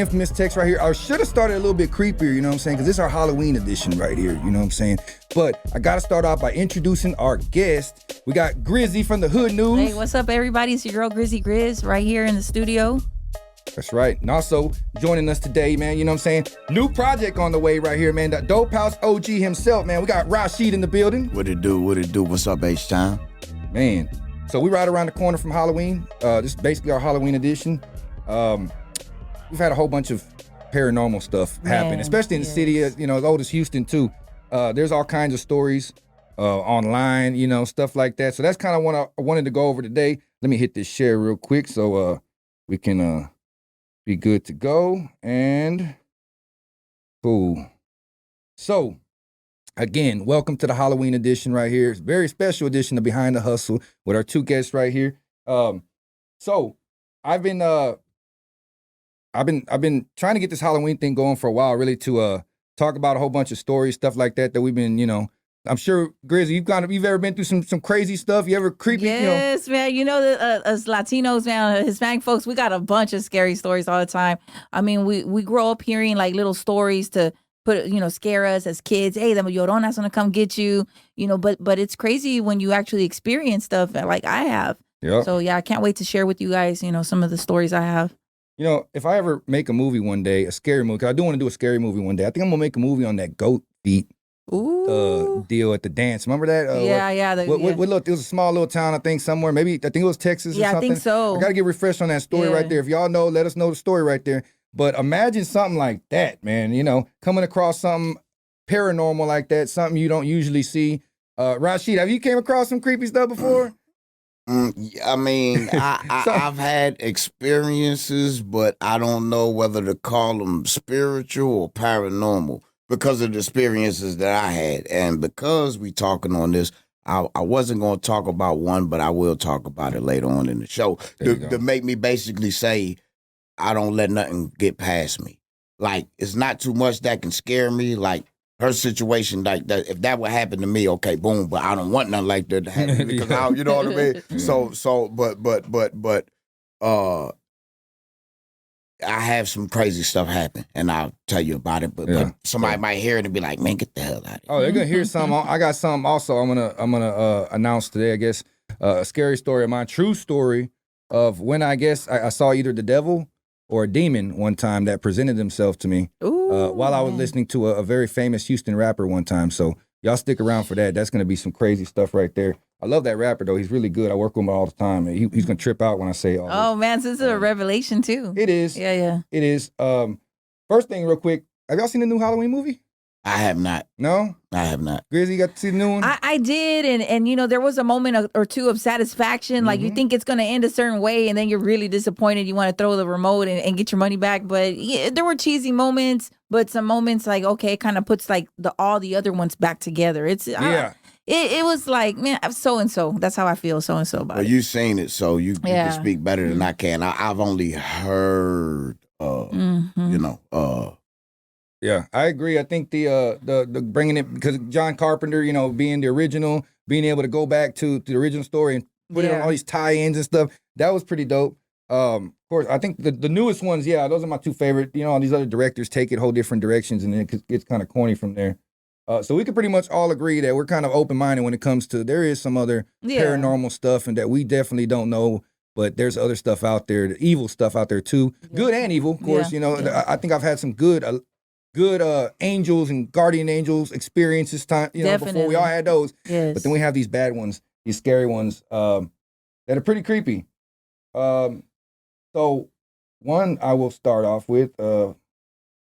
Infamous Tex right here. I should have started a little bit creepier, you know what I'm saying? Because this is our Halloween edition right here, you know what I'm saying? But I got to start off by introducing our guest. We got Grizzy from the Hood News. Hey, what's up, everybody? It's your girl, Grizzy Grizz, right here in the studio. That's right. And also joining us today, man, you know what I'm saying? New project on the way right here, man. The Dope House OG himself, man. We got Rasheed in the building. What it do? What's up, H-Time? Man. So we right around the corner from Halloween. This is basically our Halloween edition. We've had a whole bunch of paranormal stuff happen, especially in the city, as old as Houston too. There's all kinds of stories online, stuff like that. So that's kind of what I wanted to go over today. Let me hit this share real quick so we can be good to go. And cool. So again, welcome to the Halloween edition right here. It's a very special edition of Behind the Hustle with our two guests right here. So I've been trying to get this Halloween thing going for a while, really, to talk about a whole bunch of stories, stuff like that we've been, I'm sure, Grizzy, you've ever been through some crazy stuff? You ever creepy? Yes, man. Us Latinos, man, Hispanic folks, we got a bunch of scary stories all the time. I mean, we grow up hearing like little stories to put, scare us as kids. Hey, the Llorona's gonna come get you, but it's crazy when you actually experience stuff like I have. Yeah. So yeah, I can't wait to share with you guys, some of the stories I have. If I ever make a movie one day, a scary movie, because I do want to do a scary movie one day, I think I'm going to make a movie on that goat feet deal at the dance. Remember that? It was a small little town, I think, somewhere. I think it was Texas or something. Yeah, I think so. I got to get refreshed on that story right there. If y'all know, let us know the story right there. But imagine something like that, man, coming across something paranormal like that, something you don't usually see. Rasheed, have you came across some creepy stuff before? I mean, I've had experiences, but I don't know whether to call them spiritual or paranormal because of the experiences that I had. And because we talking on this, I wasn't going to talk about one, but I will talk about it later on in the show to make me basically say I don't let nothing get past me. Like, it's not too much that can scare me. Like, her situation, like that, if that would happen to me, okay, boom. But I don't want nothing like that to happen to me because you know what I mean. But I have some crazy stuff happen, and I'll tell you about it. But somebody might hear it and be like, "Man, get the hell out of here." Oh, they're gonna hear something. I got something also. I'm gonna announce today. I guess a scary story of mine, true story of when I guess I saw either the devil or a demon one time that presented himself to me while I was listening to a very famous Houston rapper one time. So y'all stick around for that. That's going to be some crazy stuff right there. I love that rapper, though. He's really good. I work with him all the time. He's going to trip out when I say all this. Oh, man, this is a revelation, too. It is. Yeah. It is. First thing, real quick, have y'all seen the new Halloween movie? I have not. No? I have not. Grizzy, you got to see the new one? I did, and there was a moment or two of satisfaction. Like, you think it's going to end a certain way, and then you're really disappointed. You want to throw the remote and get your money back. But there were cheesy moments, but some moments like, okay, it kind of puts like all the other ones back together. It was like, man, so-and-so. That's how I feel, so-and-so about it. You've seen it, so you can speak better than I can. I've only heard, Yeah, I agree. I think the bringing it, because John Carpenter, being the original, being able to go back to the original story and put it on all these tie-ins and stuff, that was pretty dope. Of course, I think the newest ones, those are my two favorite. All these other directors take it whole different directions, and it gets kind of corny from there. So we can pretty much all agree that we're kind of open-minded when it comes to there is some other paranormal stuff and that we definitely don't know. But there's other stuff out there, the evil stuff out there too, good and evil, of course. I think I've had some good angels and guardian angels experiences before. We all had those. Yes. But then we have these bad ones, these scary ones that are pretty creepy. So one I will start off with, I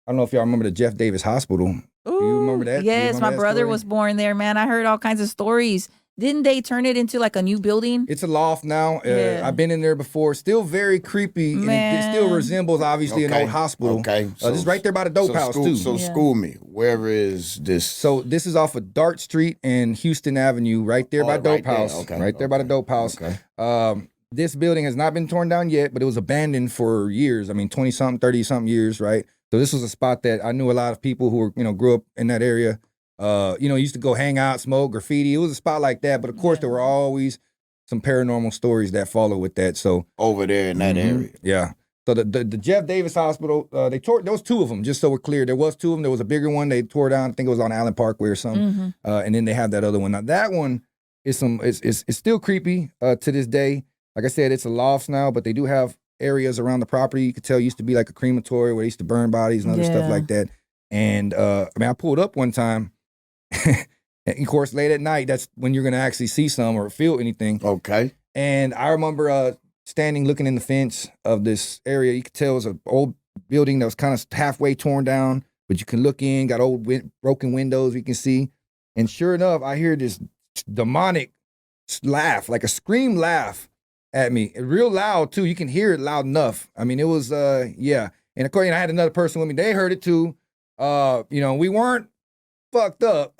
don't know if y'all remember the Jeff Davis Hospital. Ooh, do you remember that? Yes, my brother was born there, man. I heard all kinds of stories. Didn't they turn it into like a new building? It's a loft now. I've been in there before. Still very creepy. And it still resembles, obviously, an old hospital. Okay. This is right there by the dope house, too. So school me. Where is this? So this is off of Dart Street and Houston Avenue, right there by Dope House. Okay. Right there by the Dope House. Okay. This building has not been torn down yet, but it was abandoned for years. 20-something, 30-something years, right? So this was a spot that I knew a lot of people who were, grew up in that area. Used to go hang out, smoke, graffiti. It was a spot like that. But of course, there were always some paranormal stories that follow with that. So over there in that area. Yeah. So the Jeff Davis Hospital, they tore. There was two of them. Just so we're clear, there was two of them. There was a bigger one they tore down. I think it was on Allen Parkway or something. And then they have that other one. Now that one is it's still creepy to this day. Like I said, it's a loft now, but they do have areas around the property. You could tell it used to be like a crematory where they used to burn bodies and other stuff like that. And I mean, I pulled up one time. And of course, late at night, that's when you're gonna actually see some or feel anything. Okay. And I remember standing looking in the fence of this area. You could tell it was an old building that was kind of halfway torn down, but you can look in, got old broken windows you can see. And sure enough, I hear this demonic laugh, like a scream laugh at me. Real loud too. You can hear it loud enough. I mean, it was yeah. And of course, I had another person with me. They heard it too. We weren't fucked up.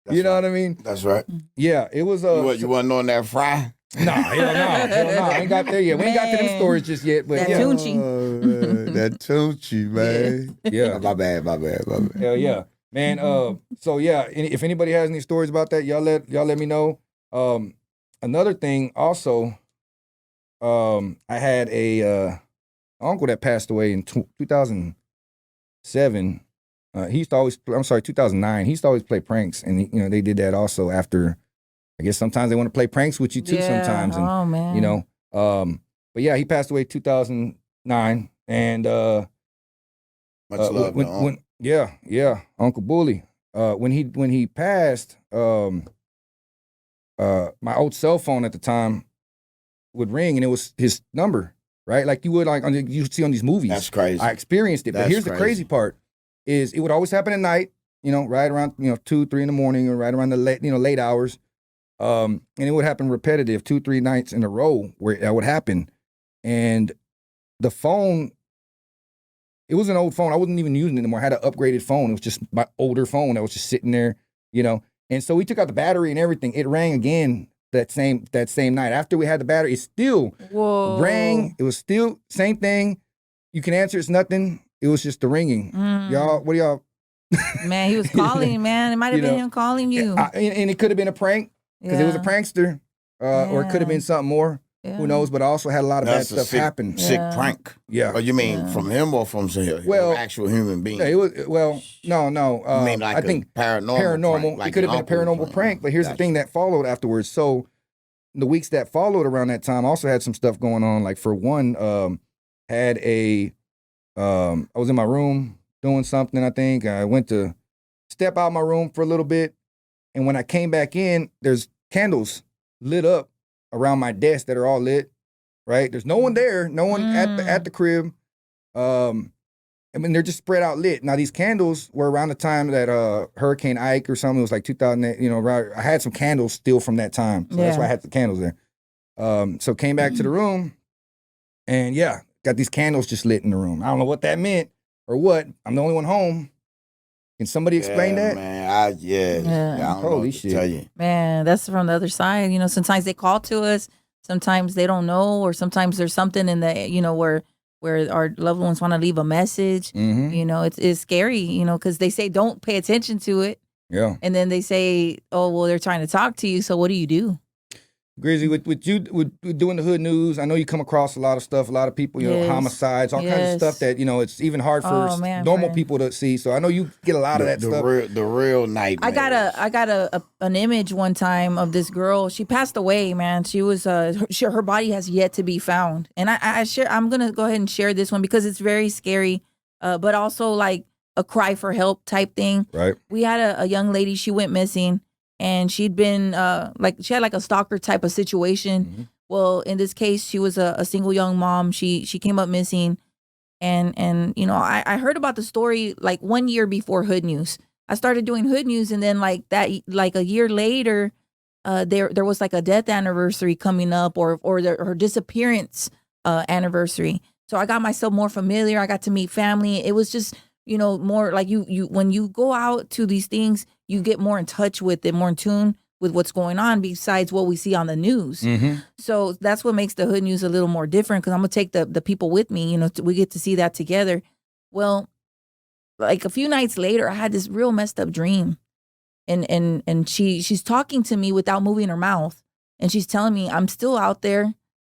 You know what I mean? That's right. Yeah, it was you wasn't on that fry? Hell no. I ain't got there yet. We ain't got to them stories just yet. But that Tunchi. That Tunchi, man. Yeah. My bad. Hell yeah. Man, so yeah, if anybody has any stories about that, y'all let me know. Another thing also, I had a uncle that passed away in 2007. He used to always, 2009. He used to always play pranks, and they did that also after. I guess sometimes they want to play pranks with you too. Sometimes, and man. But yeah, he passed away 2009, and much love, Uncle Bully. When he passed, my old cell phone at the time would ring, and it was his number, right? Like you would you see on these movies. That's crazy. I experienced it, but here's the crazy part. Is it would always happen at night, right around 2, 3 in the morning, or right around the late hours, and it would happen repetitive 2, 3 nights in a row where that would happen, and the phone, it was an old phone. I wasn't even using it anymore. I had an upgraded phone. It was just my older phone that was just sitting there, and so we took out the battery and everything. It rang again that same night after we had the battery. It still rang. It was still same thing. You can answer. It's nothing. It was just the ringing. Y'all, what do y'all? Man, he was calling, man. It might have been him calling you. And it could have been a prank because it was a prankster, or it could have been something more. Yeah. Who knows? But I also had a lot of bad stuff happen. Sick prank. Yeah. Oh, you mean from him or from an actual human being? Yeah, it was. No. I mean, like I think paranormal. Like it could have been a paranormal prank. But here's the thing that followed afterwards. So the weeks that followed around that time also had some stuff going on. Like for one, I was in my room doing something, I think. I went to step out of my room for a little bit. And when I came back in, there's candles lit up around my desk that are all lit, right? There's no one there, no one at the crib. I mean, they're just spread out lit. Now, these candles were around the time that Hurricane Ike or something. It was like 2008, I had some candles still from that time. So that's why I had the candles there. So came back to the room and got these candles just lit in the room. I don't know what that meant or what. I'm the only one home. Can somebody explain that? Man, I don't Holy know shit. to tell you. Man, that's from the other side. Sometimes they call to us. Sometimes they don't know, or sometimes there's something in the, where our loved ones want to leave a message. It's scary, because they say don't pay attention to it. Yeah. And then they say, oh, well, they're trying to talk to you. So what do you do? Grizzy, with you doing the hood news, I know you come across a lot of stuff, a lot of people, homicides, all kinds of stuff that, it's even hard for normal people to see. So I know you get a lot of that stuff. The real nightmare. I got an image one time of this girl. She passed away, man. She was her body has yet to be found. And I'm gonna go ahead and share this one because it's very scary, but also like a cry for help type thing. Right. We had a young lady. She went missing. And she'd been she had like a stalker type of situation. Mm-hmm. Well, in this case, she was a single young mom. She came up missing, and I heard about the story like 1 year before Hood News. I started doing Hood News, and then like a year later, there was like a death anniversary coming up, or her disappearance anniversary. So I got myself more familiar. I got to meet family. It was just more like you when you go out to these things, you get more in touch with it, more in tune with what's going on besides what we see on the news. Mm-hmm. So that's what makes the Hood News a little more different because I'm going to take the people with me. We get to see that together. Well, like a few nights later, I had this real messed up dream. And she's talking to me without moving her mouth. And she's telling me, I'm still out there.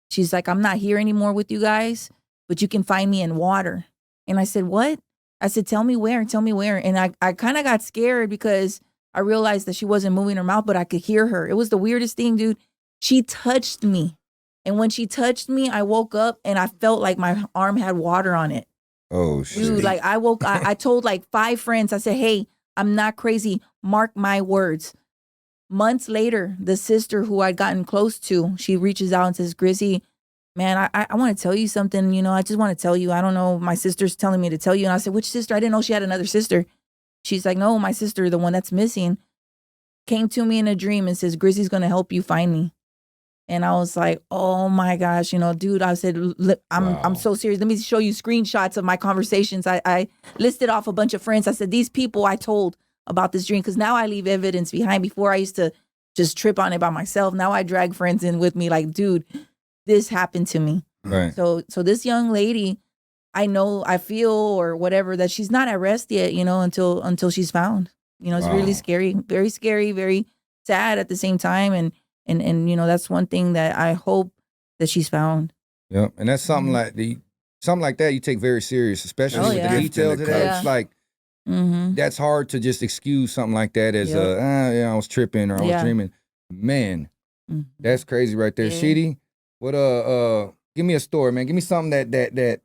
She's like, I'm not here anymore with you guys. but you can find me in water. And I said, what? I said, tell me where. And I kind of got scared because I realized that she wasn't moving her mouth, but I could hear her. It was the weirdest thing, dude. She touched me. And when she touched me, I woke up and I felt like my arm had water on it. Oh, shit. Dude, like I told like 5 friends, I said, hey, I'm not crazy. Mark my words. Months later, the sister who I'd gotten close to, she reaches out and says, Grizzy, man, I want to tell you something. You know, I just want to tell you. I don't know. My sister's telling me to tell you. And I said, which sister? I didn't know she had another sister. She's like, no, my sister, the one that's missing, came to me in a dream and says, Grizzy's going to help you find me. And I was like, oh my gosh, you know, dude, I said, look, I'm so serious. Let me show you screenshots of my conversations. I listed off a bunch of friends. I said, these people I told about this dream, because now I leave evidence behind. Before I used to just trip on it by myself. Now I drag friends in with me like, dude, this happened to me. Right. So this young lady, I feel or whatever, that she's not at rest yet, you know, until she's found. You know, it's really scary, very scary, very sad at the same time. And you know, that's one thing that I hope that she's found. Yeah. And that's something something like that you take very serious, especially with the details of that. It's like, that's hard to just excuse something like that as I was tripping or I was dreaming. Man, that's crazy right there. Sheedy, what give me a story, man. Give me something that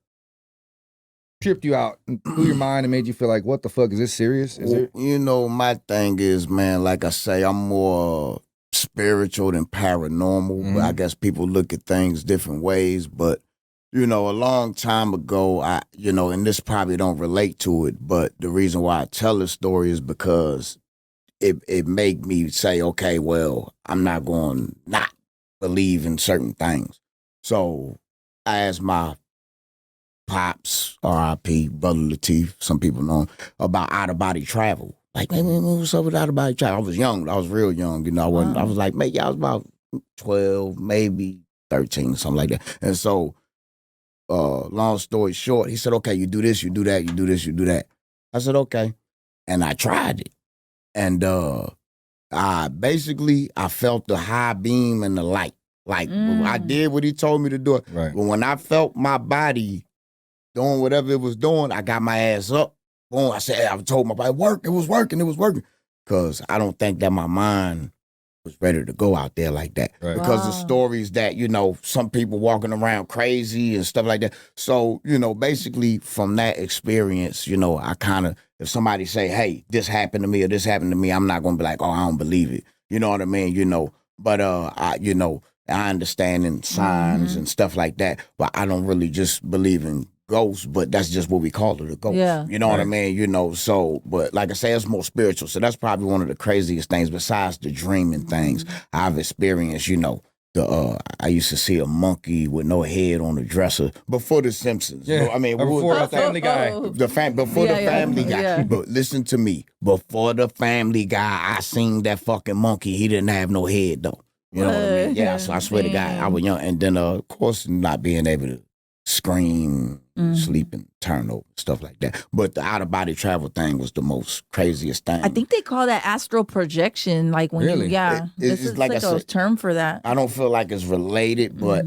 tripped you out and blew your mind and made you feel like, what the fuck, is this serious? You know, my thing is, man, like I say, I'm more spiritual than paranormal, but I guess people look at things different ways. But you know, a long time ago, and this probably don't relate to it, but the reason why I tell this story is because it made me say, okay, well, I'm not going to not believe in certain things. So I asked my pops, R.I.P., Brother Latif, some people know him, about out-of-body travel. Like, man, what's up with out-of-body travel? I was young. I was real young. You know, I was like, maybe I was about 12, maybe 13, something like that. And so, long story short, he said, okay, you do this, you do that, you do this, you do that. I said, okay. And I tried it. And I felt the high beam and the light. Like, I did what he told me to do. Right. But when I felt my body doing whatever it was doing, I got my ass up. Boom, I told my body, it was working. Because I don't think that my mind was ready to go out there like that. Right. Because the stories that, you know, some people walking around crazy and stuff like that. So, you know, basically from that experience, you know, I kind of, if somebody say, hey, this happened to me or this happened to me, I'm not going to be like, oh, I don't believe it. You know what I mean? You know, but I understand in signs and stuff like that, but I don't really just believe in ghosts, but that's just what we call it, a ghost. Yeah. You know what I mean? You know, so, but like I say, it's more spiritual. So that's probably one of the craziest things besides the dreaming things I've experienced. You know, I used to see a monkey with no head on the dresser before The Simpsons. Yeah. I mean, before the Family Guy. Before the Family Guy. Yeah. But listen to me, before the Family Guy, I seen that fucking monkey. He didn't have no head though. You know what I mean? Yeah, so I swear to God, I was young. And then, of course, not being able to scream, sleep, and turn over, stuff like that. But the out-of-body travel thing was the most craziest thing. I think they call that astral projection. Like when Really? this is like a term for that. I don't feel like it's related, but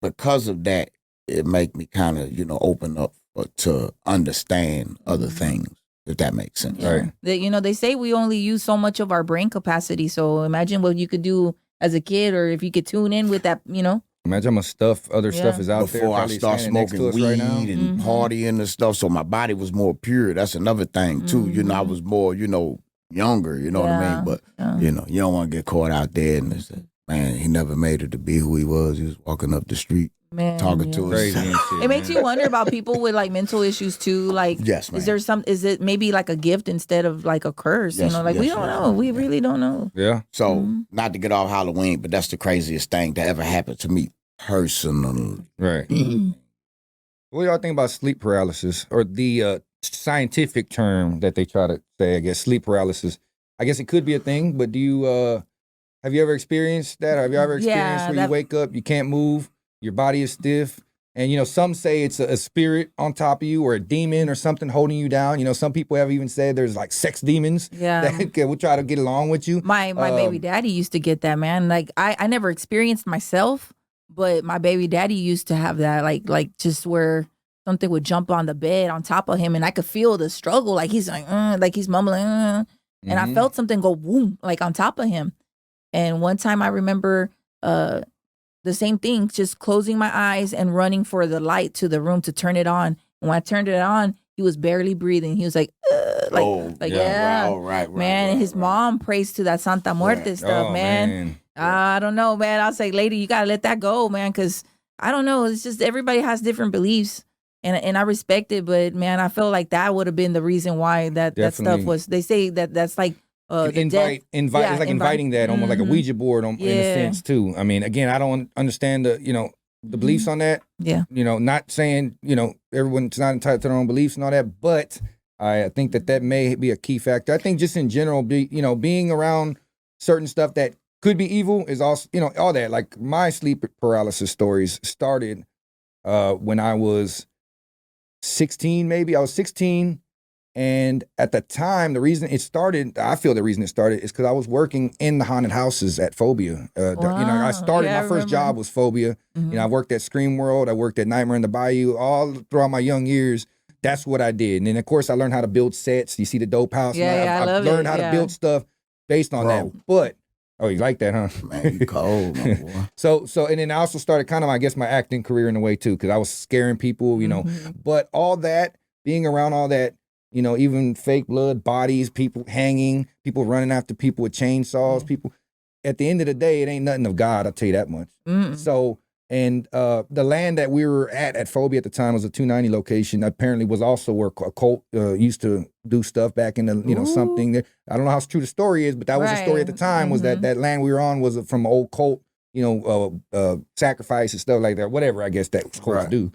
because of that, it make me kind of, you know, open up to understand other things, if that makes sense. Yeah. Right. You know, they say we only use so much of our brain capacity. So imagine what you could do as a kid, or if you could tune in with that, you know. Imagine how much other stuff is out there. Before I start smoking weed and partying and stuff, so my body was more pure. That's another thing too. You know, I was more, you know, younger. You know what I mean? But you know, you don't want to get caught out there and say, man, he never made it to be who he was. He was walking up the street, talking to us. Crazy and shit, it makes you wonder about people with like mental issues too. Like, yes, man. Is it maybe like a gift instead of like a curse? Yes, you know, like we don't know. We really don't know. Yeah. So not to get off Halloween, but that's the craziest thing to ever happen to me personally. Right. What do y'all think about sleep paralysis, or the scientific term that they try to say? I guess sleep paralysis. I guess it could be a thing, but do you have you ever experienced that? Or have you ever experienced where you wake up, you can't move, your body is stiff, and you know some say it's a spirit on top of you or a demon or something holding you down. You know, some people have even said there's like sex demons that will try to get along with you. My baby daddy used to get that, man. Like I never experienced myself, but my baby daddy used to have that, like just where something would jump on the bed on top of him, and I could feel the struggle. Like he's like he's mumbling, and I felt something go boom, like on top of him. And one time I remember the same thing, just closing my eyes and running for the light to the room to turn it on. And when I turned it on, he was barely breathing. He was like, yeah. Right, man. And his mom prays to that Santa Muerte stuff, man. I don't know, man. I was like, lady, you gotta let that go, man, because I don't know. It's just everybody has different beliefs, and I respect it. But man, I feel like that would have been the reason why that stuff was. They say that's like invite. It's like inviting that, almost like a Ouija board, in a sense too. I mean, again, I don't understand the beliefs on that. Yeah. Not saying everyone's not entitled to their own beliefs and all that, but I think that may be a key factor. I think just in general, being around certain stuff that could be evil is also, all that. Like my sleep paralysis stories started when I was 16, maybe. I was 16. And at the time, I feel the reason it started is because I was working in the haunted houses at Phobia. I started, my first job was Phobia. I worked at Scream World. I worked at Nightmare in the Bayou. All throughout my young years, that's what I did. And then, of course, I learned how to build sets. You see the dope house. I learned how to build stuff based on that. But, oh, you like that, huh? Man, you cold, my boy. So, and then I also started kind of, I guess, my acting career in a way, too, because I was scaring people, But all that, being around all that, even fake blood, bodies, people hanging, people running after people with chainsaws, people. At the end of the day, it ain't nothing of God, I'll tell you that much. So, and the land that we were at Phobia at the time was a 290 location. Apparently was also where a cult used to do stuff back in the, something. I don't know how true the story is, but that was the story at the time, was that land we were on was from an old cult, sacrifice and stuff like that, whatever I guess that cults do.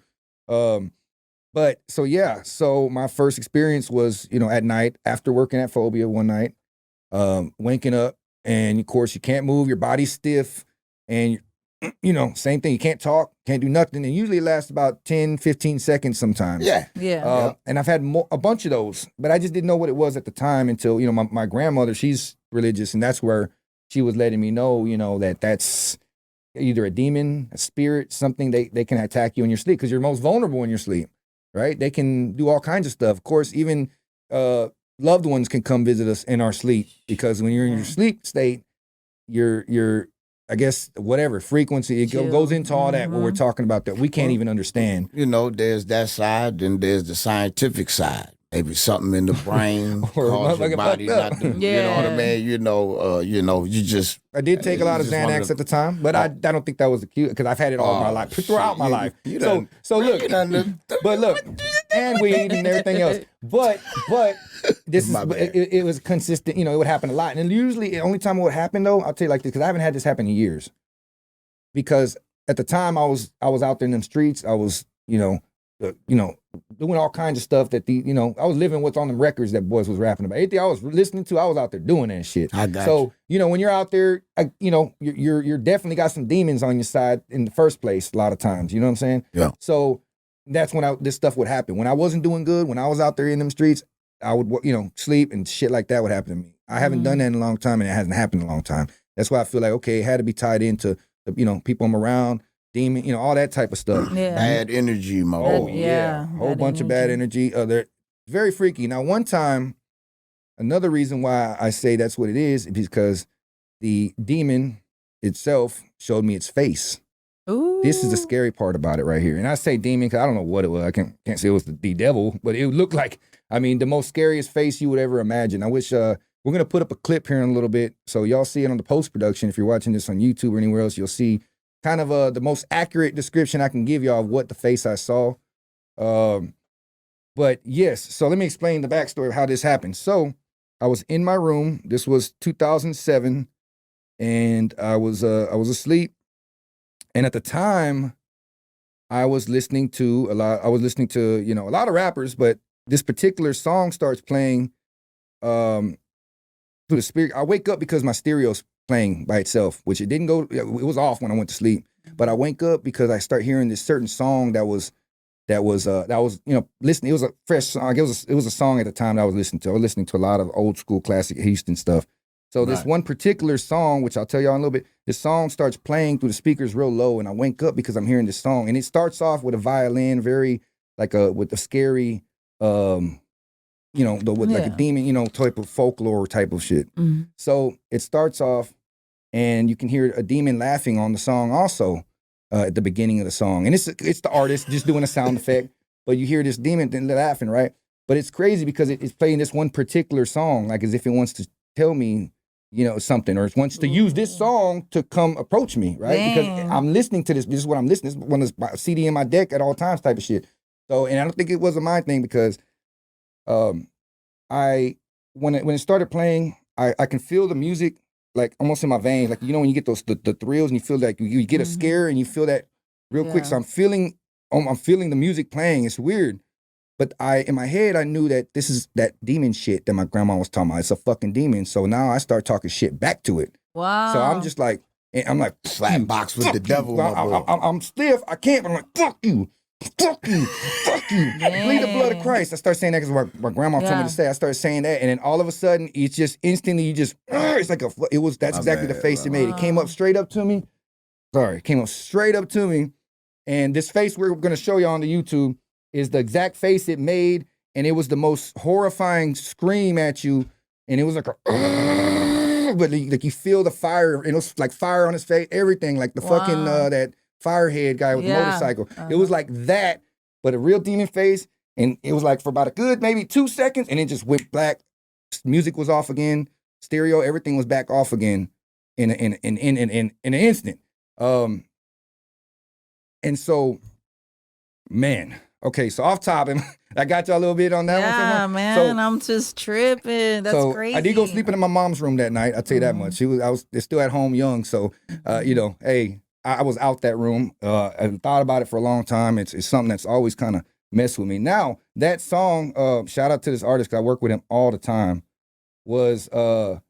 But so my first experience was, at night after working at Phobia one night, waking up, and of course you can't move, your body's stiff, and same thing, you can't talk, can't do nothing, and usually it lasts about 10, 15 seconds sometimes. And I've had a bunch of those, but I just didn't know what it was at the time until, my grandmother, she's religious, and that's where she was letting me know, that's either a demon, a spirit, something they can attack you in your sleep, because you're most vulnerable in your sleep. Right? They can do all kinds of stuff. Of course, even loved ones can come visit us in our sleep, because when you're in your sleep state, your I guess whatever frequency, it goes into all that what we're talking about that we can't even understand. There's that side, then there's the scientific side. Maybe something in the brain cause your body not to, you know what I mean? You just. I did take a lot of Xanax at the time, but I don't think that was the cue, because I've had it all my life, throughout my life. So look, but look, and weed and everything else. But this is, it was consistent, it would happen a lot. And usually the only time it would happen, though, I'll tell you like this, because I haven't had this happen in years. Because at the time I was out there in them streets, I was, doing all kinds of stuff that I was living what's on the records that boys was rapping about. Anything I was listening to, I was out there doing that shit. I got you. When you're out there, you're definitely got some demons on your side in the first place a lot of times. You know what I'm saying? Yeah. So that's when this stuff would happen. When I wasn't doing good, when I was out there in them streets, I would, sleep and shit like that would happen to me. I haven't done that in a long time, and it hasn't happened in a long time. That's why I feel like, okay, it had to be tied into the, people I'm around, demon, all that type of stuff. Yeah. Bad energy, whole bunch of bad energy. They're very freaky. Now, one time, another reason why I say that's what it is because the demon itself showed me its face. Ooh. This is the scary part about it right here. And I say demon because I don't know what it was. I can't say it was the devil, but it looked like, the most scariest face you would ever imagine. I wish we're going to put up a clip here in a little bit so y'all see it on the post-production. If you're watching this on YouTube or anywhere else, you'll see kind of the most accurate description I can give y'all of what the face I saw. But yes, so let me explain the backstory of how this happened. So I was in my room. This was 2007, and I was asleep. And at the time, I was listening to a lot. I was listening to a lot of rappers, but this particular song starts playing through the speaker. I wake up because my stereo's playing by itself, which it didn't go. It was off when I went to sleep, but I wake up because I start hearing this certain song that was listening. It was a fresh song. It was a song at the time that I was listening to. I was listening to a lot of old school classic Houston stuff. So this one particular song, which I'll tell y'all in a little bit, this song starts playing through the speakers real low, and I wake up because I'm hearing this song, and it starts off with a violin, very with a scary, with like a demon, type of folklore type of shit. Mhm. So it starts off, and you can hear a demon laughing on the song also at the beginning of the song, and it's the artist just doing a sound effect, but you hear this demon laughing, right? But it's crazy because it's playing this one particular song, like as if it wants to tell me, something, or it wants to use this song to come approach me, right? Because I'm listening to this. This is what I'm listening. This is one of my CD in my deck at all times, type of shit. So, and I don't think it was a mind thing because, when it started playing, I can feel the music like almost in my veins, like when you get those the thrills and you feel like you get a scare and you feel that real quick. So I'm feeling the music playing. It's weird. But in my head, I knew that this is that demon shit that my grandma was talking about. It's a fucking demon. So now I start talking shit back to it. Wow. So I'm just like, slap box with the devil. I'm stiff. I can't. But I'm like, fuck you. Fuck you. Fuck you. Bleed the blood of Christ. I start saying that because my grandma told me to say. I started saying that. And then all of a sudden, it's just instantly, it's like that's exactly the face it made. It came up straight up to me. Sorry. It came up straight up to me. And this face we're going to show you on the YouTube is the exact face it made, and it was the most horrifying scream at you, and it was like but like you feel the fire, and it was like fire on his face, everything, like the fucking that firehead guy with the motorcycle. It was like that, but a real demon face, and it was like for about a good maybe 2 seconds, and it just went black. Music was off again, stereo, everything was back off again in an instant. And so, man. Okay, so off topic, I got you a little bit on that one. Yeah, man, I'm just tripping. That's crazy. I did go sleeping in my mom's room that night. I'll tell you that much. I was still at home young, so hey, I was out that room. I thought about it for a long time. It's something that's always kind of messed with me. Now that song, shout out to this artist because I work with him all the time, was the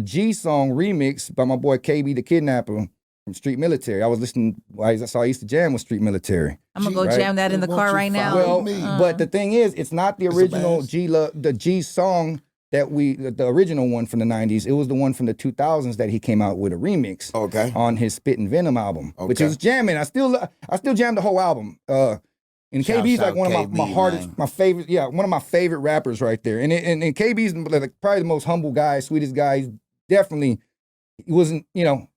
G Song remix by my boy KB the Kidnapper from Street Military. I was listening. I used to jam with Street Military. I'm gonna go jam that in the car right now. Well, but the thing is, it's not the original the G song that the original one from the 90s. It was the one from the 2000s that he came out with a remix. On his Spit and Venom album, which is jamming. I still jam the whole album. And KB's like one of my hardest, my favorite. Yeah, one of my favorite rappers right there. And KB's like probably the most humble guy, sweetest guy. He's definitely. He wasn't,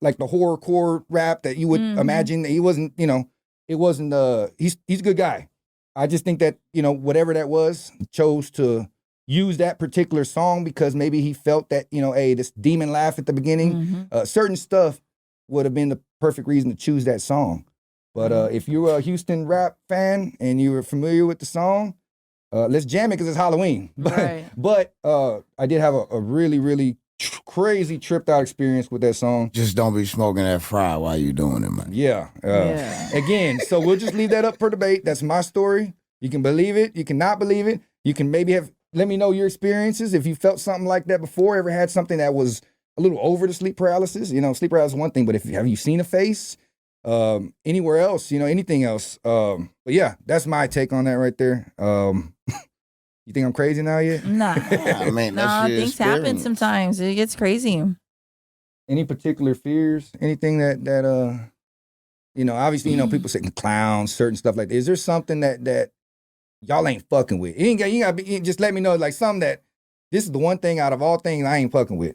like the horrorcore rap that you would imagine. He wasn't, it wasn't, he's a good guy. I just think that, whatever that was, he chose to use that particular song because maybe he felt that, hey, this demon laugh at the beginning, certain stuff would have been the perfect reason to choose that song. But if you're a Houston rap fan and you're familiar with the song, let's jam it because it's Halloween. But I did have a really, really crazy tripped out experience with that song. Just don't be smoking that fry while you doing it, man. Yeah. Again, so we'll just leave that up for debate. That's my story. You can believe it. You cannot believe it. You can maybe let me know your experiences. If you felt something like that before, ever had something that was a little over the sleep paralysis. Sleep paralysis is one thing, but have you seen a face anywhere else, anything else? But yeah, that's my take on that right there. You think I'm crazy now yet? Nah. I mean, that's your things experience. happen sometimes. It gets crazy. Any particular fears? Anything that obviously, people say clowns, certain stuff like that. Is there something that y'all ain't fucking with? You gotta just let me know, like something that this is the one thing out of all things I ain't fucking with.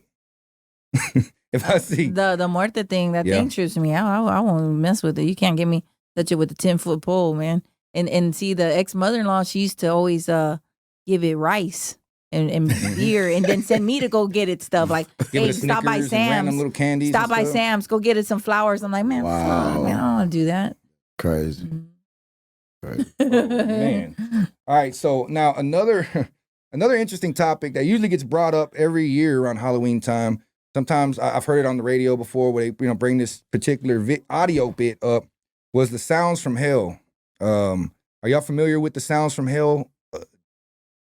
If I see the Muerta thing, that thing trips me. I won't mess with it. You can't get me touch it with the 10-foot pole, man. And see, the ex-mother-in-law, she used to always give it rice and beer, and then send me to go get it stuff. Like, hey, stop by Sam's. Little candies. Stop by Sam's. Go get it some flowers. I'm like, man, fuck, man, I don't want to do that. Crazy. Oh, man. All right. So now another interesting topic that usually gets brought up every year around Halloween time. Sometimes I've heard it on the radio before where they bring this particular audio bit up. Was the sounds from hell. Are y'all familiar with the sounds from hell?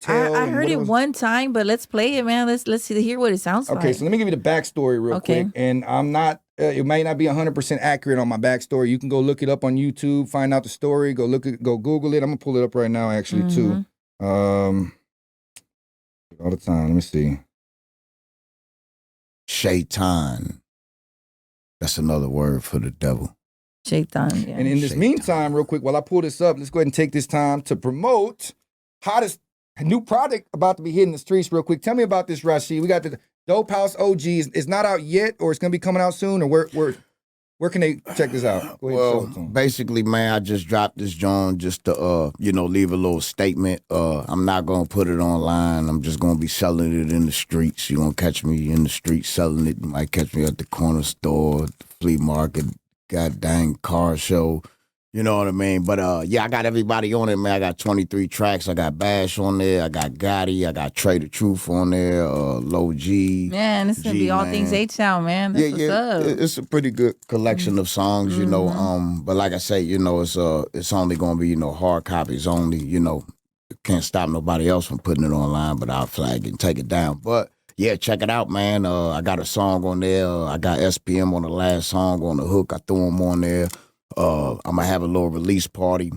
I heard it one time, but let's play it, man. Let's hear what it sounds like. Okay, so let me give you the backstory real quick. And I'm not, it might not be 100% accurate on my backstory. You can go look it up on YouTube, find out the story, go Google it. I'm gonna pull it up right now, actually, too. All the time. Let me see. Shaitan. That's another word for the devil. Shaitan, yeah. And in this meantime, real quick, while I pull this up, let's go ahead and take this time to promote hottest new product about to be hitting the streets real quick. Tell me about this, Rasheed. We got the Dope House OG. It's not out yet, or it's going to be coming out soon, or where can they check this out? Go ahead and show it to them. Basically, man, I just dropped this joint just to, leave a little statement. I'm not going to put it online. I'm just going to be selling it in the streets. You're going to catch me in the streets selling it. You might catch me at the corner store, the flea market, god dang car show. You know what I mean? But, I got everybody on it, man. I got 23 tracks. I got Bash on there. I got Gotti. I got Trey the Truth on there. Low G. Man, it's going to be all things H-Town, man. That's what's up. It's a pretty good collection of songs, you know. But like I say, it's only going to be, hard copies only, Can't stop nobody else from putting it online, but I'll flag it and take it down. But, yeah, check it out, man. I got a song on there. I got SPM on the last song on the hook. I threw him on there. I'm going to have a little release party.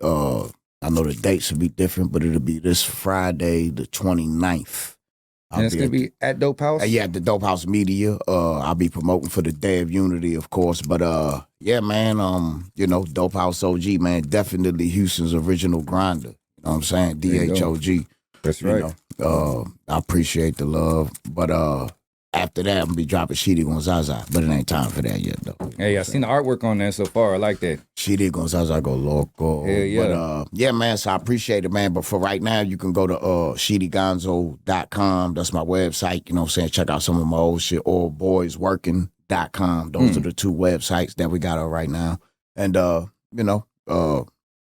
I know the dates will be different, but it'll be this Friday, the 29th. And it's going to be at Dope House? Yeah, at the Dope House Media. I'll be promoting for the Day of Unity, of course. But, man, Dope House OG, man, definitely Houston's original grinder. You know what I'm saying? DHOG. That's right. I appreciate the love. But, after that, I'm going to be dropping Sheedy Gonzaza, but it ain't time for that yet, though. Hey, I seen the artwork on that so far. I like that. Sheedy Gonzaza go loco. Yeah. But, man, so I appreciate it, man. But for right now, you can go to sheedygonzo.com. That's my website. You know what I'm saying? Check out some of my old shit. Allboysworking.com. Those are the two websites that we got on right now. And,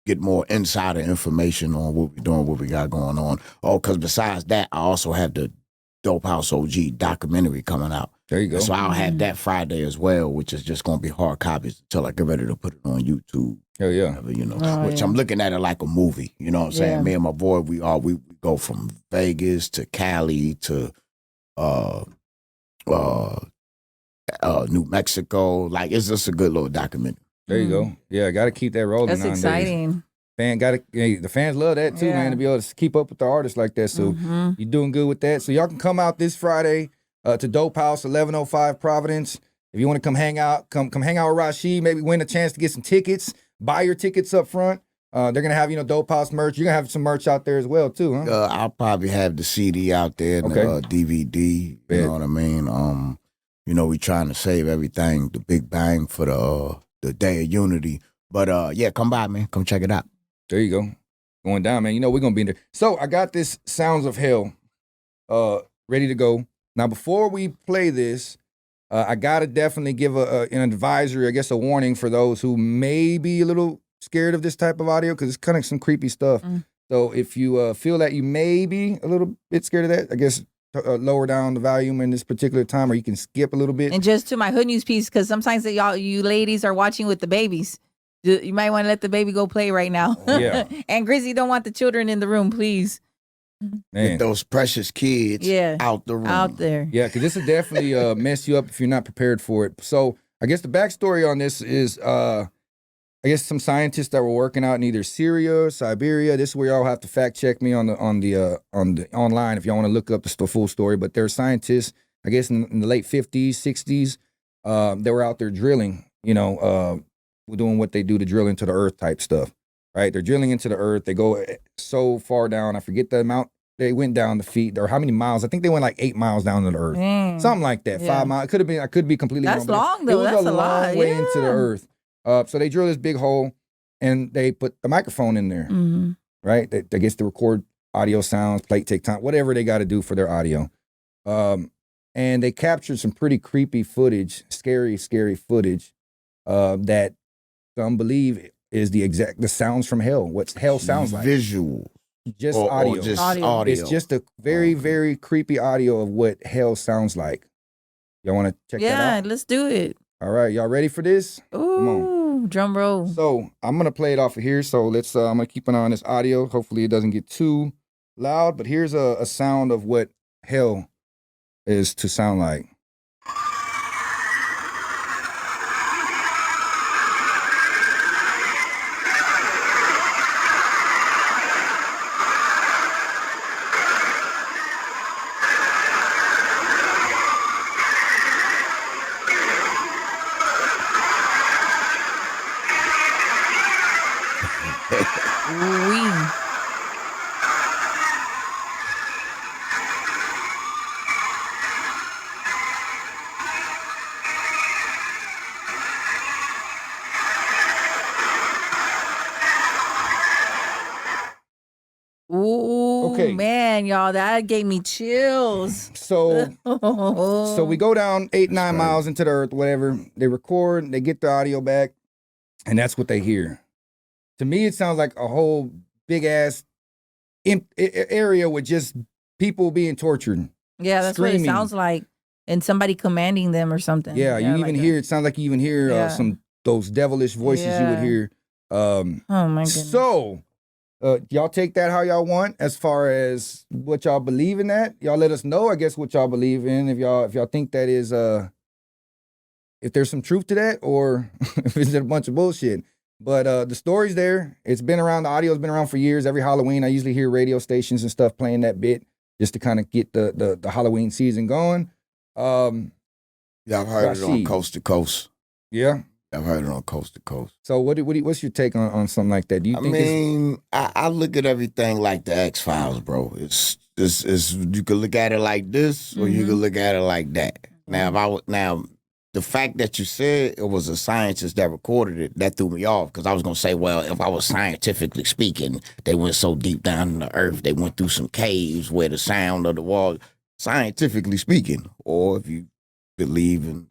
get more insider information on what we're doing, what we got going on. Oh, because besides that, I also have the Dope House OG documentary coming out. There you go. So I'll have that Friday as well, which is just going to be hard copies until I get ready to put it on YouTube. Hell yeah. Whatever, which I'm looking at it like a movie. You know what I'm saying? Me and my boy, we go from Vegas to Cali to New Mexico. Like, it's just a good little documentary. There you go. Yeah, got to keep that rolling. That's exciting. The fans love that too, man, to be able to keep up with the artists like that. So you're doing good with that. So y'all can come out this Friday to Dope House, 1105 Providence. If you want to come hang out, come hang out with Rasheed, maybe win a chance to get some tickets, buy your tickets up front. They're going to have, Dope House merch. You're going to have some merch out there as well too, huh? I'll probably have the CD out there and the DVD. You know what I mean? We trying to save everything, the Big Bang for the Day of Unity. But come by, man. Come check it out. There you go. Going down, man. We're going to be in there. So I got this Sounds of Hell ready to go. Now, before we play this, I got to definitely give an advisory, I guess a warning for those who may be a little scared of this type of audio because it's kind of some creepy stuff. So if you feel that you may be a little bit scared of that, I guess lower down the volume in this particular time, or you can skip a little bit. And just to my hood news piece, because sometimes you ladies are watching with the babies. You might want to let the baby go play right now. Yeah. And Grizzy don't want the children in the room, please. Man. Get those precious kids out the room. Out there. Yeah, because this will definitely mess you up if you're not prepared for it. So I guess the backstory on this is, I guess some scientists that were working out in either Syria or Siberia. This is where y'all have to fact check me on the online if y'all want to look up the full story. But there are scientists, I guess in the late 50s, 60s, they were out there drilling, doing what they do to drill into the earth type stuff, right? They're drilling into the earth. They go so far down. I forget the amount they went down the feet, or how many miles. I think they went like 8 miles down to the earth. Something like that. 5 miles. It could have been, I could be completely wrong. That's long though. That's a lot. Long way into the earth. So they drill this big hole and they put the microphone in there, right? They get to record audio sounds, plate take time, whatever they got to do for their audio. And they captured some pretty creepy footage, scary footage that some believe is the sounds from hell. What hell sounds like. Visual. Just audio. Or just audio. It's just a very, very creepy audio of what hell sounds like. Y'all want to check that out? Yeah, let's do it. All right, y'all ready for this? Ooh, come on. Drum roll. So I'm gonna play it off of here. So let's. I'm gonna keep an eye on this audio. Hopefully it doesn't get too loud. But here's a sound of what hell is to sound like. Ooh-wee. Ooh, Okay. man, y'all, that gave me chills. So we go down 8-9 right. miles into the earth, whatever. They record, they get the audio back, and that's what they hear. To me, it sounds like a whole big ass area with just people being tortured. Yeah, that's screaming. what it sounds like. And somebody commanding them or something. Yeah, you even like hear it sounds like you even hear Yeah. some those devilish voices you would Yeah. hear. Oh my goodness. So y'all take that how y'all want as far as what y'all believe in that. Y'all let us know, I guess, what y'all believe in. If y'all think that is if there's some truth to that or if it's a bunch of bullshit. But the story's there. It's been around. The audio's been around for years. Every Halloween, I usually hear radio stations and stuff playing that bit just to kind of get the Halloween season going. Yeah, I've heard it on Rasheed. Coast to Coast. Yeah. I've heard it on Coast to Coast. So what's your take on something like that? Do you think I look at everything like the X-Files, bro. It's you could look at it like this or you could look at it like that. Now, the fact that you said it was a scientist that recorded it, that threw me off because I was going to say, well, if I was scientifically speaking, they went so deep down in the earth, they went through some caves where the sound of the wall, scientifically speaking, or if you believe in,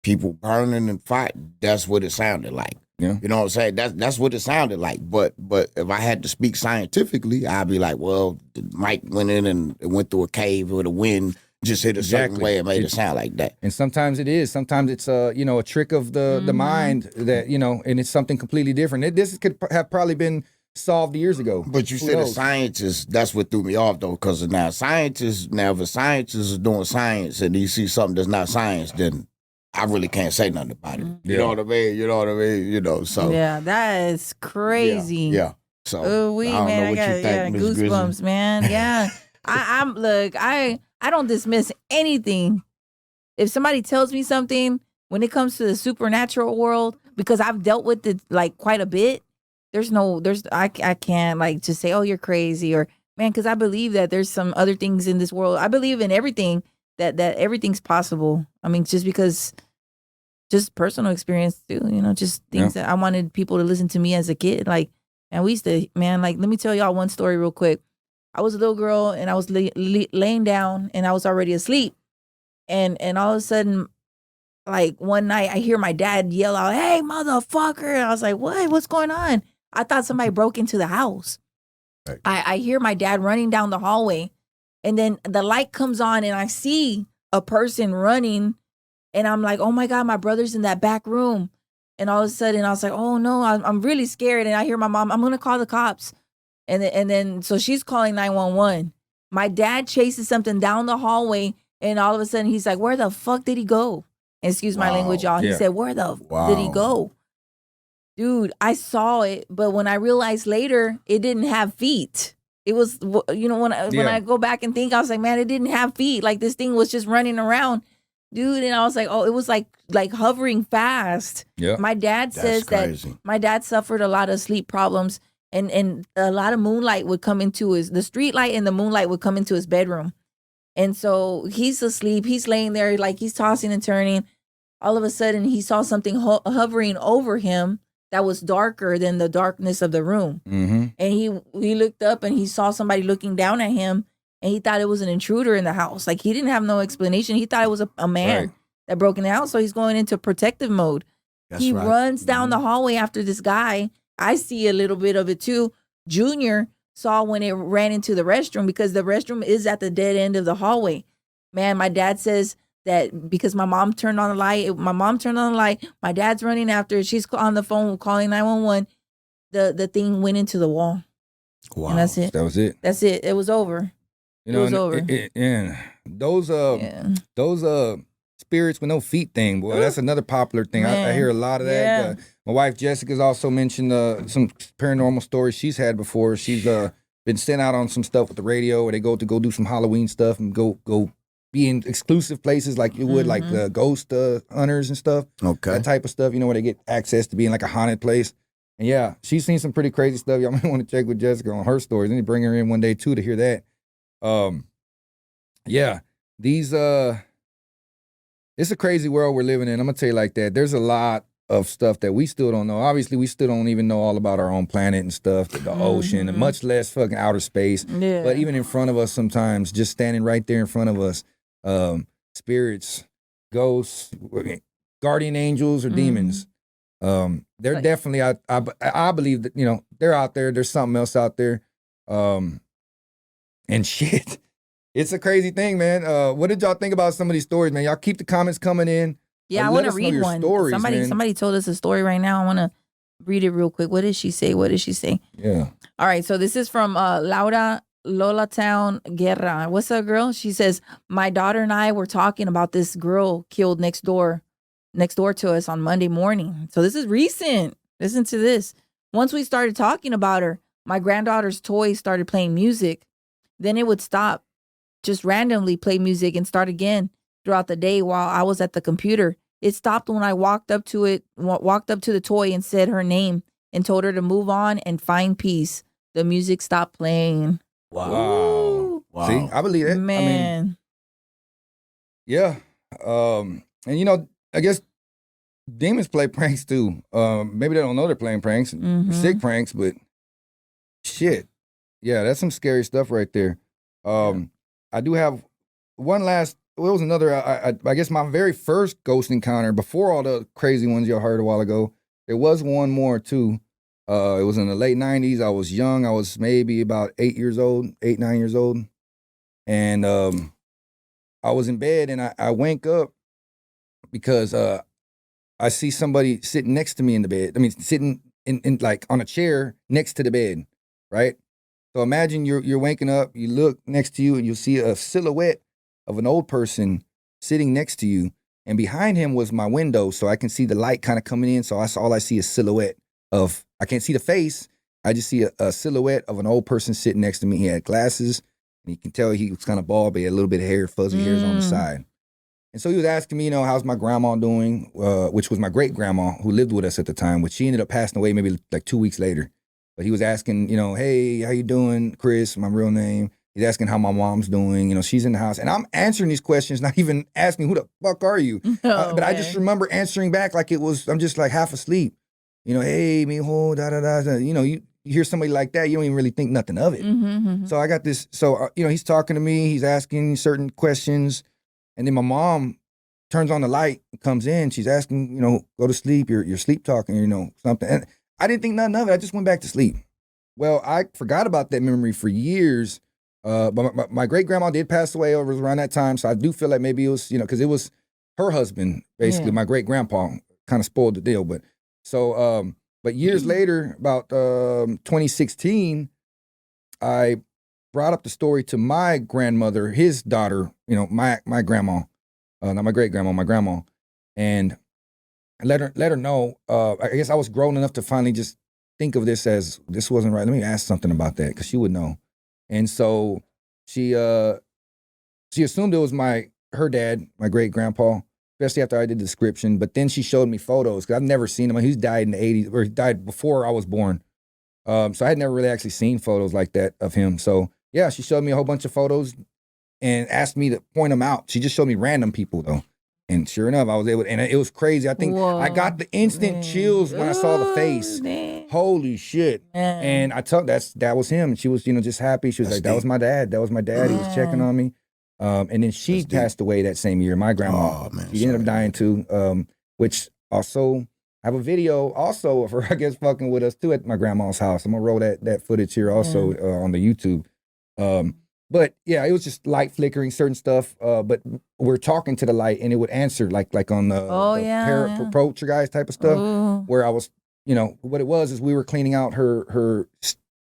people burning and fighting, that's what it sounded like. Yeah. You know what I'm saying? That's what it sounded like. But if I had to speak scientifically, I'd be like, well, Mike went in and went through a cave where the wind just hit a certain way and made it sound like that. And sometimes it is. Sometimes it's a trick of the mind that, and it's something completely different. This could have probably been solved years ago. But you said a scientist, that's what threw me off though, because if a scientist is doing science and you see something that's not science, then I really can't say nothing about it. You know what I mean? So yeah, that is crazy. Yeah. So I don't know what you think, Ms. goosebumps, Grizzy. man. Yeah. I don't dismiss anything. If somebody tells me something when it comes to the supernatural world, because I've dealt with it like quite a bit, I can't like just say, oh, you're crazy or man, because I believe that there's some other things in this world. I believe in everything that everything's possible. I mean, just personal experience too, just things that I wanted people to listen to me as a kid. Like, and we used to, man, like, let me tell y'all one story real quick. I was a little girl and I was laying down and I was already asleep. And all of a sudden, like one night I hear my dad yell out, "Hey, motherfucker." And I was like, what? What's going on? I thought somebody broke into the house. Right. I hear my dad running down the hallway and then the light comes on and I see a person running. And I'm like, oh my God, my brother's in that back room. And all of a sudden I was like, oh no, I'm really scared. And I hear my mom, I'm going to call the cops. And then, so she's calling 911. My dad chases something down the hallway. And all of a sudden he's like, where the fuck did he go? Excuse my language, y'all. He said, where the did he go? Dude, I saw it. But when I realized later, it didn't have feet. It was, when I go back and think, I was like, man, it didn't have feet. Like this thing was just running around. Dude, and I was like, oh, it was like hovering fast. Yeah. My dad says that my dad suffered a lot of sleep problems and a lot of moonlight would come into the street light and the moonlight would come into his bedroom. And so he's asleep. He's laying there like he's tossing and turning. All of a sudden he saw something hovering over him that was darker than the darkness of the room. Mm-hmm. And he looked up and he saw somebody looking down at him. And he thought it was an intruder in the house. Like, he didn't have no explanation. He thought it was a man that broke in the house. So he's going into protective mode. He runs down the hallway after this guy. I see a little bit of it too. Junior saw when it ran into the restroom because the restroom is at the dead end of the hallway. Man, my dad says that because my mom turned on the light. My dad's running after. She's on the phone calling 911. The thing went into the wall. Wow. And that's it. That was it. That's it. It was over. It was over. And those spirits with no feet thing, boy, that's another popular thing. I hear a lot of that. Yeah. My wife Jessica's also mentioned some paranormal stories she's had before. She's been sent out on some stuff with the radio where they go do some Halloween stuff and go be in exclusive places like you would, like the ghost hunters and stuff. Okay. That type of stuff, where they get access to being like a haunted place. And yeah, she's seen some pretty crazy stuff. Y'all might want to check with Jessica on her stories. And bring her in one day too to hear that. Yeah, these it's a crazy world we're living in. I'm gonna tell you like that. There's a lot of stuff that we still don't know. Obviously, we still don't even know all about our own planet and stuff, the ocean, and much less fucking outer space. Yeah. But even in front of us sometimes, just standing right there in front of us, spirits, ghosts, guardian angels, or demons. They're definitely I believe that, you know, they're out there. There's something else out there. And shit. It's a crazy thing, man. What did y'all think about some of these stories, man? Y'all keep the comments coming in. Yeah, I want to read one. Stories, somebody told us a story right now. I want to read it real quick. What did she say? Yeah. All right, so this is from Laura Lola Town Guerra. What's up, girl? She says, my daughter and I were talking about this girl killed next door to us on Monday morning. So this is recent. Listen to this. Once we started talking about her, my granddaughter's toys started playing music. Then it would stop, just randomly play music and start again throughout the day while I was at the computer. It stopped when I walked up to the toy and said her name and told her to move on and find peace. The music stopped playing. Wow. See, I believe it. Man. I mean, yeah. And you know, I guess demons play pranks too. Maybe they don't know they're playing pranks, sick pranks, but shit. Yeah, that's some scary stuff right there. I do have one last. Well, it was another. I guess my very first ghost encounter before all the crazy ones y'all heard a while ago. There was one more too. It was in the late 90s. I was young. I was maybe about 9 years old. And I was in bed and I wake up because I see somebody sitting next to me in the bed. I mean, sitting in like on a chair next to the bed, right? So imagine you're waking up, you look next to you, and you'll see a silhouette of an old person sitting next to you. And behind him was my window, so I can see the light kind of coming in. So all I see is silhouette of, I can't see the face. I just see a silhouette of an old person sitting next to me. He had glasses, and you can tell he was kind of bald, but he had a little bit of hair, fuzzy hairs on the side. And so he was asking me, you know, how's my grandma doing, which was my great-grandma who lived with us at the time, which she ended up passing away maybe like 2 weeks later. But he was asking, you know, hey, how you doing, Chris, my real name. He's asking how my mom's doing. You know, she's in the house. And I'm answering these questions, not even asking, who the fuck are you? But I just remember answering back like I'm just like half asleep. You know, hey, mijo, da-da-da. You know, you hear somebody like that, you don't even really think nothing of it. So I got this. So, you know, he's talking to me. He's asking certain questions. And then my mom turns on the light and comes in. She's asking, you know, go to sleep. You're sleep talking, you know, something. And I didn't think nothing of it. I just went back to sleep. Well, I forgot about that memory for years. But my great grandma did pass away over around that time. So I do feel like maybe it was, you know, because it was her husband, basically, my great grandpa kind of spoiled the deal. But so, but years later, about 2016, I brought up the story to my grandmother, his daughter, you know, my grandma, not my great grandma, my grandma, and let her know. I guess I was grown enough to finally just think of this as this wasn't right. Let me ask something about that because she would know. And so she assumed it was her dad, my great grandpa, especially after I did the description. But then she showed me photos because I've never seen him. He's died in the 80s, or he died before I was born. So I had never really actually seen photos like that of him. So yeah, she showed me a whole bunch of photos and asked me to point them out. She just showed me random people though. And sure enough, I was able to, and it was crazy. I think I got the instant chills when I saw the face. Holy shit. And I told that was him. And she was, you know, just happy. She was like, that was my dad. That was my dad. He was checking on me. And then she passed away that same year. My grandma. She ended up dying too. Which also, I have a video also of her, I guess, fucking with us too at my grandma's house. I'm gonna roll that footage here also on the YouTube. But yeah, it was just light flickering, certain stuff. But we're talking to the light, and it would answer like on the poltergeist type of stuff. Where I was, you know, what it was is we were cleaning out a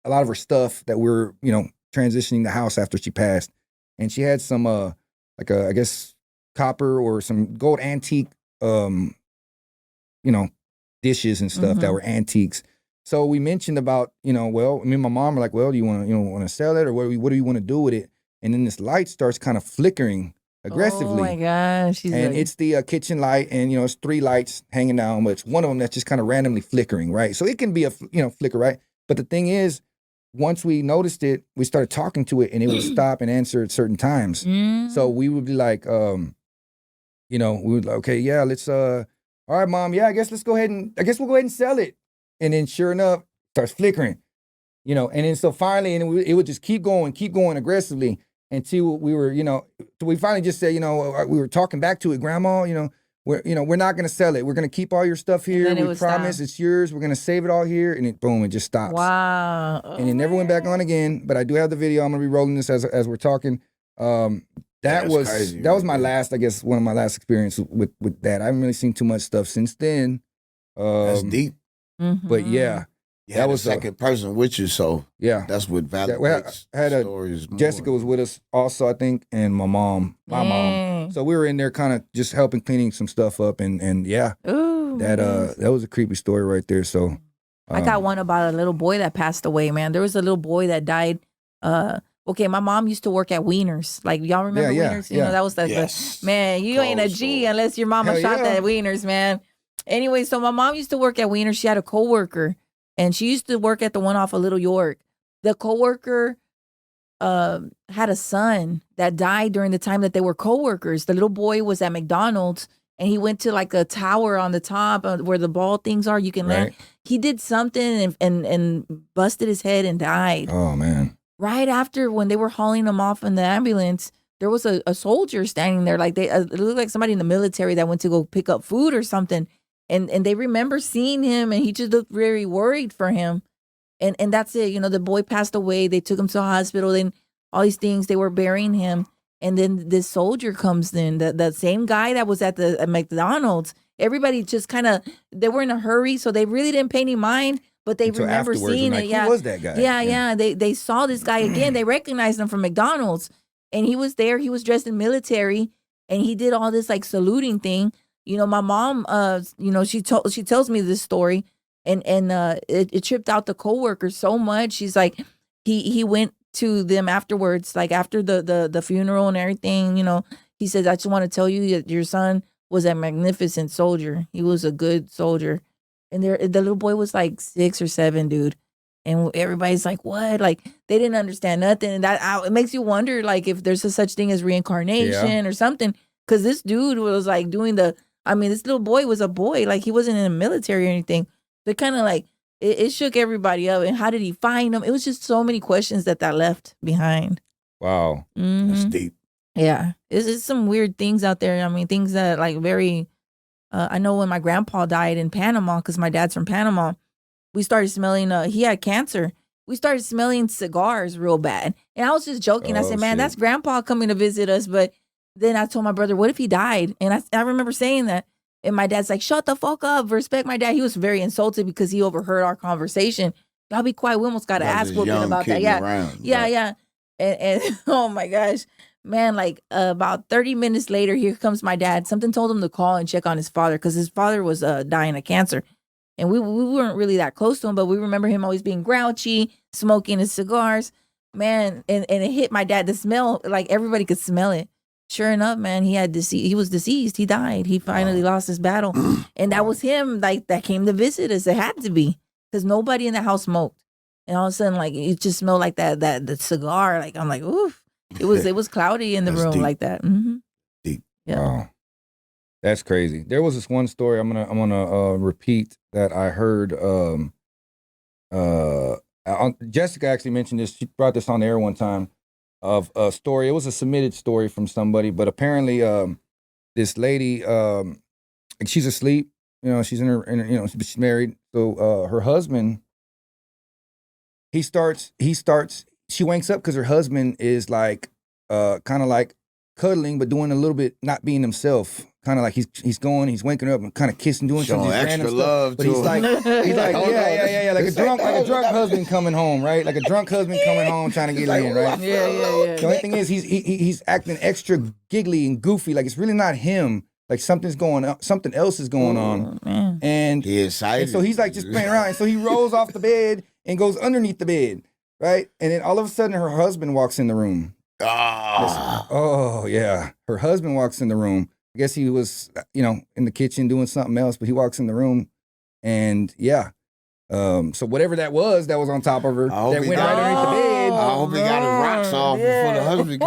lot of her stuff that we're, you know, transitioning the house after she passed, and she had some like I guess copper or some gold antique, you know, dishes and stuff that were antiques. So we mentioned about, you know, well, me and my mom were like, well, do you want to sell it, or what do you want to do with it? And then this light starts kind of flickering aggressively. Oh my gosh. She's And like, it's the kitchen light, and it's 3 lights hanging down, but it's one of them that's just kind of randomly flickering, right? So it can be a flicker, right? But the thing is, once we noticed it, we started talking to it, and it would stop and answer at certain times. So we would be like, we would like, okay, yeah, let's all right, Mom, yeah, I guess we'll go ahead and sell it. And then sure enough, it starts flickering, and then so finally, and it would just keep going aggressively until we were, so we finally just said, we were talking back to it, Grandma, we're not gonna sell it. We're gonna keep all your stuff here. We promise it's yours. We're gonna save it all here, and it just stops. Wow. And it never went back on again. But I do have the video. I'm gonna be rolling this as we're talking. That was crazy, that was my last, I guess, one of my last experiences with that. I haven't really seen too much stuff since then. That's deep. But yeah. That was a second person with you, so yeah, that's what validates stories more. Jessica was with us also, I think, and my mom. So we were in there kind of just helping cleaning some stuff up, and yeah, that was a creepy story right there. So I got one about a little boy that passed away, man. There was a little boy that died. Okay, my mom used to work at Wieners. Like, y'all remember Wieners? You know, that was the man, you ain't a G unless your mama shot that Wieners, man. Anyway, so my mom used to work at Wieners. She had a coworker. And she used to work at the one off of Little York. The coworker had a son that died during the time that they were coworkers. The little boy was at McDonald's, and he went to like a tower on the top where the ball things are. You can land. He did something and busted his head and died. Oh, man. Right after, when they were hauling him off in the ambulance, there was a soldier standing there. Like it looked like somebody in the military that went to go pick up food or something. And they remember seeing him, and he just looked very worried for him. And that's it. The boy passed away. They took him to the hospital, and all these things, they were burying him. And then this soldier comes in, the same guy that was at McDonald's. Everybody just kind of, they were in a hurry, so they really didn't pay any mind, but they remember seeing it. Who was that guy? Yeah. They saw this guy again. They recognized him from McDonald's, and he was there. He was dressed in military, and he did all this like saluting thing. My mom, she tells me this story, and it tripped out the coworker so much. She's like, he went to them afterwards, like after the funeral and everything. He says, I just want to tell you that your son was a magnificent soldier. He was a good soldier, and the little boy was like 6 or 7, dude. And everybody's like, what? Like, they didn't understand nothing, and that it makes you wonder, like, if there's a such thing as reincarnation or something. Because this dude was like doing this little boy was a boy. Like, he wasn't in the military or anything. But kind of like, it shook everybody up. And how did he find him? It was just so many questions that left behind. Wow. Mm-hmm. That's deep. Yeah. It's some weird things out there. Things that like very, I know when my grandpa died in Panama, because my dad's from Panama, we started smelling, he had cancer. We started smelling cigars real bad. And I was just joking. I said, man, that's grandpa coming to visit us. But then I told my brother, what if he died? And I remember saying that. And my dad's like, shut the fuck up. Respect my dad. He was very insulted because he overheard our conversation. Y'all be quiet. We almost got to ask whooping about that. Yeah. And oh my gosh, man, like about 30 minutes later, here comes my dad. Something told him to call and check on his father because his father was dying of cancer. And we weren't really that close to him, but we remember him always being grouchy, smoking his cigars. Man, and it hit my dad. The smell, like everybody could smell it. Sure enough, man, he was deceased. He died. He finally lost his battle. And that was him, like, that came to visit us. It had to be. Because nobody in the house smoked. And all of a sudden, like, it just smelled like the cigar. Like, I'm like, oof. It was cloudy in the room deep. Like that. Mm-hmm. Deep. Yeah. Wow. That's crazy. There was this one story I'm gonna repeat that I heard. Jessica actually mentioned this. She brought this on the air one time. Of a story. It was a submitted story from somebody, but apparently this lady, she's asleep. She's in her she's married. So her husband, she wakes up because her husband is like kind of like cuddling, but doing a little bit, not being himself. Kind of like he's waking up and kind of kissing, doing some extra random love. Stuff. But he's like, yeah, like a drunk husband coming home, right? Like a drunk husband coming home trying to get in, right? Yeah. The only thing is he's acting extra giggly and goofy, like it's really not him. Like something else is going on, man. And he is excited. And so he's like just playing around, and so he rolls off the bed and goes underneath the bed, right? And then all of a sudden her husband walks in the room. Oh yeah. Her husband walks in the room. I guess he was, in the kitchen doing something else, but he walks in the room, and yeah. So whatever that was on top of her, that went right underneath the bed. I hope he got his rocks off before the husband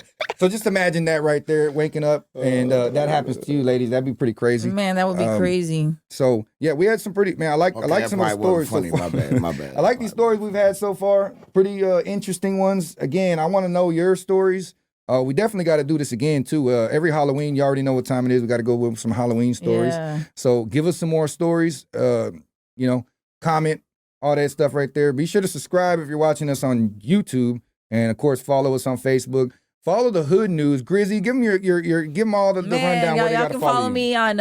came. So just imagine that right there, waking up, and that happens to you, ladies. That'd be pretty crazy. Man, that would be crazy. So yeah, we had some pretty. Man, I like some of the stories. Funny. So far. My bad. I like these stories we've had so far. Pretty interesting ones. Again, I want to know your stories. We definitely got to do this again too. Every Halloween, you already know what time it is. We got to go with some Halloween stories. Yeah. So give us some more stories. Comment, all that stuff right there. Be sure to subscribe if you're watching us on YouTube, and of course follow us on Facebook. Follow the Hood News. Grizzy, give them give them all the rundown. Y'all can follow me on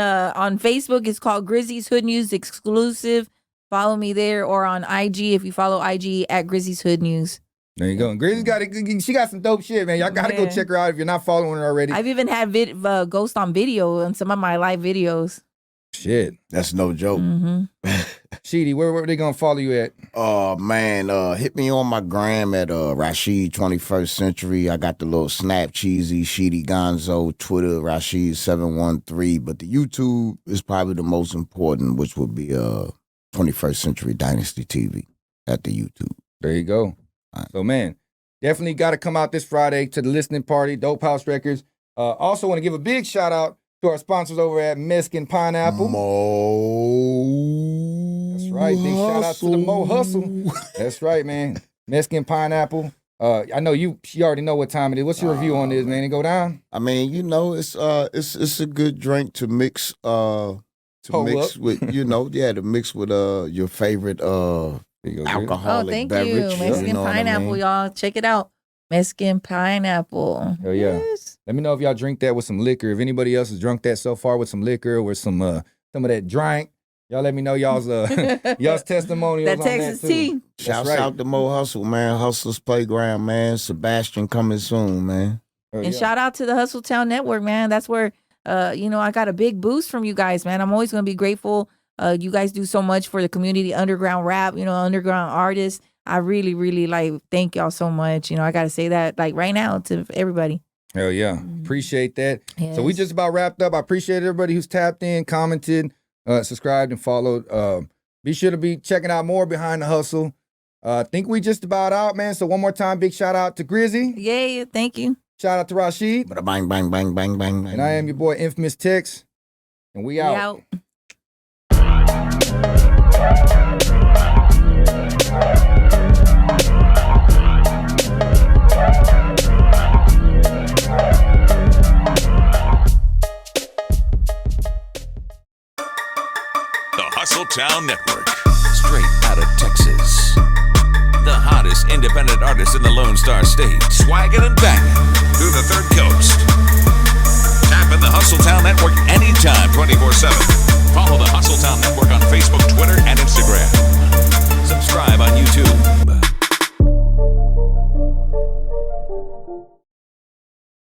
Facebook. It's called Grizzy's Hood News Exclusive. Follow me there, or on IG if you follow IG at Grizzy's Hood News. There you go. And Grizzy's she got some dope shit, man. Y'all gotta go check her out if you're not following her already. I've even had Ghost on video on some of my live videos. Shit. That's no joke. Mm-hmm. Sheedy, where are they gonna follow you at? Hit me on my gram at Rasheed 21st Century. I got the little Snap Cheesy, Sheedy Gonzo, Twitter, Rasheed713. But the YouTube is probably the most important, which would be 21st Century Dynasty TV at the YouTube. There you go. So, man, definitely got to come out this Friday to the listening party, Dope House Records. Also want to give a big shout out to our sponsors over at Mexican Pineapple. That's right. Big shout out to the Mo Hustle. That's right, man. Mexican Pineapple. I know you already know what time it is. What's your review on this, man? It go down? I mean, it's a good drink to mix to mix with your favorite alcoholic beverage. Oh, thank you. Mexican Pineapple, y'all. Check it out. Mexican Pineapple. Oh, yeah. Yes. Let me know if y'all drink that with some liquor. If anybody else has drunk that so far with some liquor or some of that drink, y'all let me know y'all's testimonials that on Texas that too. tea. Shouts out to Mo Hustle, man. Hustler's Playground, man. Sebastian coming soon, man. And shout out to the Hustle Town Network, man. That's where, I got a big boost from you guys, man. I'm always going to be grateful. You guys do so much for the community, underground rap, underground artists. I really, really thank y'all so much. I got to say that right now to everybody. Hell yeah. Appreciate that. Yes. So we just about wrapped up. I appreciate everybody who's tapped in, commented, subscribed, and followed. Be sure to be checking out more Behind the Hustle. I think we just about out, man. So one more time, big shout out to Grizzy. Yeah, thank you. Shout out to Rasheed. Bang, bang, bang, bang, bang, bang. And I am your boy, Infamous Tex. And we out. We out. Town Network, straight out of Texas. The hottest independent artists in the Lone Star State, swagging and banging through the Third Coast. Tap in the Hustle Town Network anytime, 24/7.